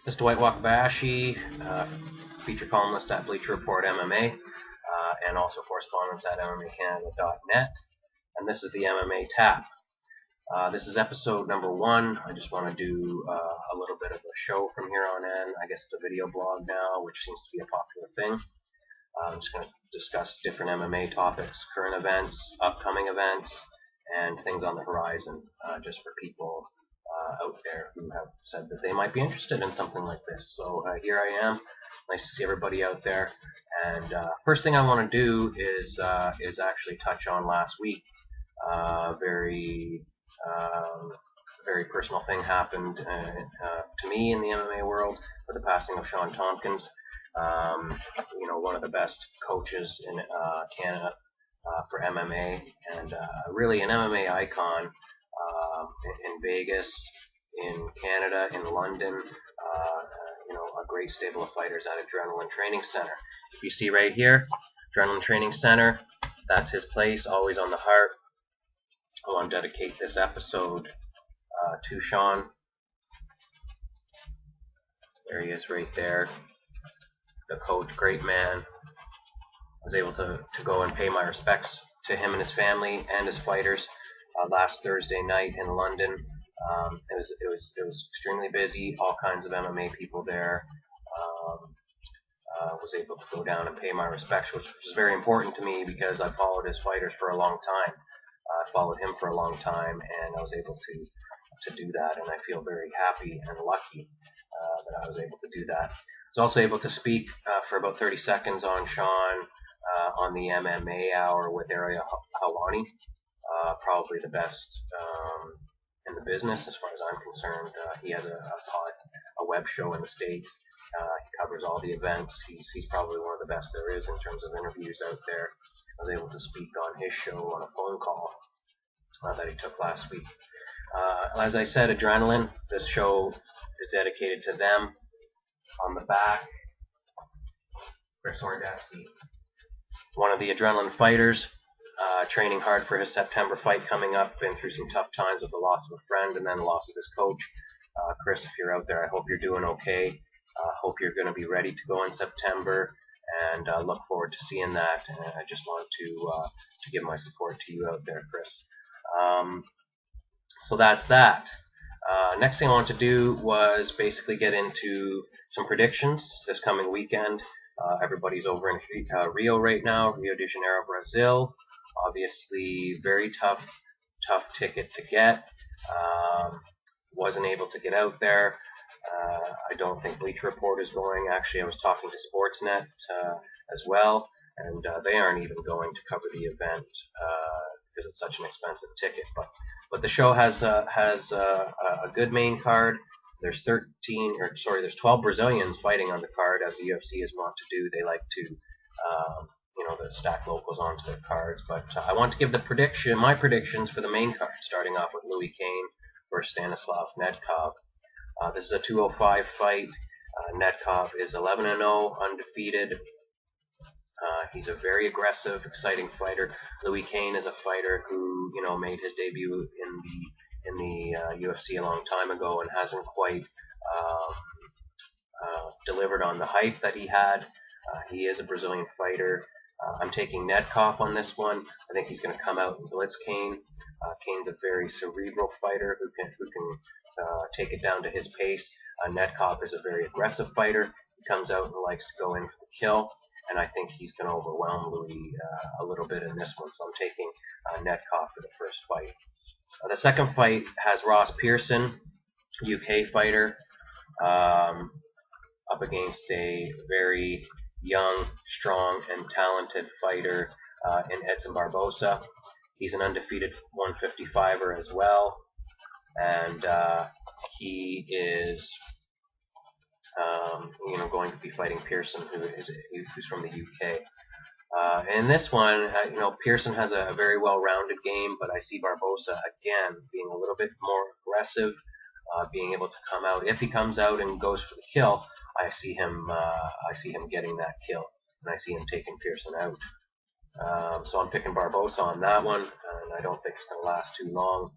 This is Dwight Wakabayashi, feature columnist at Bleacher Report MMA, and also correspondent at MMAcanada.net. And this is the MMA Tap. This is episode number 1. I just want to do a little bit of a show from here on in. I guess it's a video blog now, which seems to be a popular thing. I'm just going to discuss different MMA topics, current events, upcoming events, and things on the horizon, just for people out there who have said that they might be interested in something like this. So here I am. Nice to see everybody out there. And first thing I want to do is actually touch on last week. Very personal thing happened to me in the MMA world with the passing of Sean Tompkins. One of the best coaches in Canada for MMA, and really an MMA icon in Vegas, in Canada, in London. A great stable of fighters at Adrenaline Training Center. If you see right here, Adrenaline Training Center, that's his place, always on the heart. I want to dedicate this episode to Sean. There he is right there. The coach, great man. I was able to go and pay my respects to him and his family and his fighters last Thursday night in London. It was extremely busy, all kinds of MMA people there. Was able to go down and pay my respects, which was very important to me because I followed his fighters for a long time. I followed him for a long time, and I was able to do that, and I feel very happy and lucky that I was able to do that. I was also able to speak for about 30 seconds on Sean on the MMA Hour with Ariel Helwani, probably the best in the business as far as I'm concerned. He has a web show in the States. He covers all the events. He's probably one of the best there is in terms of interviews out there. I was able to speak on his show on a phone call that he took last week. As I said, Adrenaline, this show is dedicated to them. On the back, Chris Ordeski, one of the Adrenaline fighters, training hard for his September fight coming up. Been through some tough times with the loss of a friend and then the loss of his coach. Chris, if you're out there, I hope you're doing okay. Hope you're going to be ready to go in September, and look forward to seeing that. And I just want to give my support to you out there, Chris. So that's that. Next thing I want to do was basically get into some predictions this coming weekend. Everybody's over in Rio right now, Rio de Janeiro, Brazil. Obviously, very tough ticket to get. Wasn't able to get out there. I don't think Bleacher Report is going. Actually, I was talking to Sportsnet as well, and they aren't even going to cover the event because it's such an expensive ticket. But the show has a good main card. There's 12 Brazilians fighting on the card, as the UFC is wont to do. They like to stack locals onto their cards. But I want to give my predictions for the main card, starting off with Louis Kane versus Stanislav Nedkov. This is a 205 fight. Nedkov is 11-0, undefeated. He's a very aggressive, exciting fighter. Louis Kane is a fighter who, made his debut in the UFC a long time ago and hasn't quite delivered on the hype that he had. He is a Brazilian fighter. I'm taking Nedkov on this one. I think he's going to come out and blitz Kane. Kane's a very cerebral fighter who can take it down to his pace. Nedkov is a very aggressive fighter. He comes out and likes to go in for the kill, and I think he's going to overwhelm Louis a little bit in this one. So I'm taking Nedkov for the first fight. The second fight has Ross Pearson, UK fighter, up against a very young, strong, and talented fighter in Edson Barbosa. He's an undefeated 155er as well, and he is going to be fighting Pearson, who's from the UK. In this one, Pearson has a very well-rounded game, but I see Barbosa again being a little bit more aggressive, being able to come out. If he comes out and goes for the kill, I see him getting that kill, and I see him taking Pearson out. So I'm picking Barbosa on that one, and I don't think it's going to last too long.